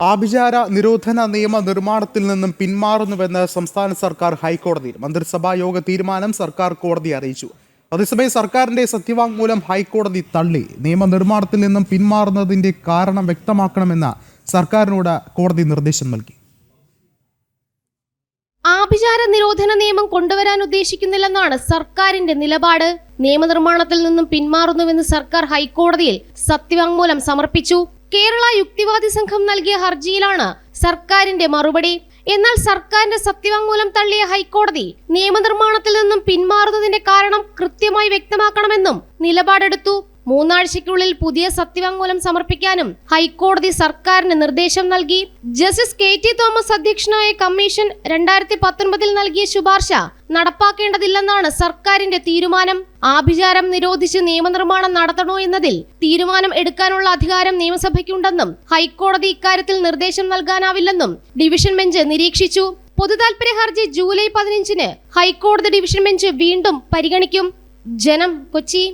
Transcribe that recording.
ആഭിചാര നിരോധന നിയമ നിർമ്മാണത്തിൽ നിന്നും പിന്മാറുന്നുവെന്ന് സംസ്ഥാന സർക്കാർ ഹൈക്കോടതിയിൽ. മന്ത്രിസഭാ യോഗ തീരുമാനം സർക്കാർ കോടതിയെ അറിയിച്ചു. അതേസമയം സർക്കാരിന്റെ സത്യവാങ്മൂലം ഹൈക്കോടതി തള്ളി. നിയമനിർമ്മാണത്തിൽ നിന്നും പിന്മാറുന്നതിന്റെ കാരണം വ്യക്തമാക്കണമെന്ന് സർക്കാരിനോട് കോടതി നിർദ്ദേശം നൽകി. ആഭിചാര നിരോധന നിയമം കൊണ്ടുവരാൻ ഉദ്ദേശിക്കുന്നില്ലെന്നാണ് സർക്കാരിന്റെ നിലപാട്. നിയമനിർമ്മാണത്തിൽ നിന്നും പിന്മാറുന്നുവെന്ന് സർക്കാർ ഹൈക്കോടതിയിൽ സത്യവാങ്മൂലം സമർപ്പിച്ചു. കേരള യുക്തിവാദി സംഘം നൽകിയ ഹർജിയിലാണ് സർക്കാരിന്റെ മറുപടി. എന്നാൽ സർക്കാരിന്റെ സത്യവാങ്മൂലം തള്ളിയ ഹൈക്കോടതി നിയമനിർമ്മാണത്തിൽ നിന്നും പിന്മാറുന്നതിന്റെ കാരണം കൃത്യമായി വ്യക്തമാക്കണമെന്നും നിലപാടെടുത്തു. 3 ആഴ്ചയ്ക്കുള്ളിൽ പുതിയ സത്യവാങ്മൂലം സമർപ്പിക്കാനും ഹൈക്കോടതി സർക്കാരിന് നിർദ്ദേശം നൽകി. ജസ്റ്റിസ് KT തോമസ് അധ്യക്ഷനായ കമ്മീഷൻ 2019 നൽകിയ ശുപാർശ നടപ്പാക്കേണ്ടതില്ലെന്നാണ് സർക്കാരിന്റെ തീരുമാനം. ആഭിചാരം നിരോധിച്ച് നിയമനിർമ്മാണം നടത്തണോ എന്നതിൽ തീരുമാനം എടുക്കാനുള്ള അധികാരം നിയമസഭയ്ക്കുണ്ടെന്നും ഹൈക്കോടതി ഇക്കാര്യത്തിൽ നിർദ്ദേശം നൽകാനാവില്ലെന്നും ഡിവിഷൻ ബെഞ്ച് നിരീക്ഷിച്ചു. പൊതുതാൽപര്യ ഹർജി ജൂലൈ 15-ന് ഹൈക്കോടതി ഡിവിഷൻ ബെഞ്ച് വീണ്ടും പരിഗണിക്കും. ജനം, കൊച്ചി.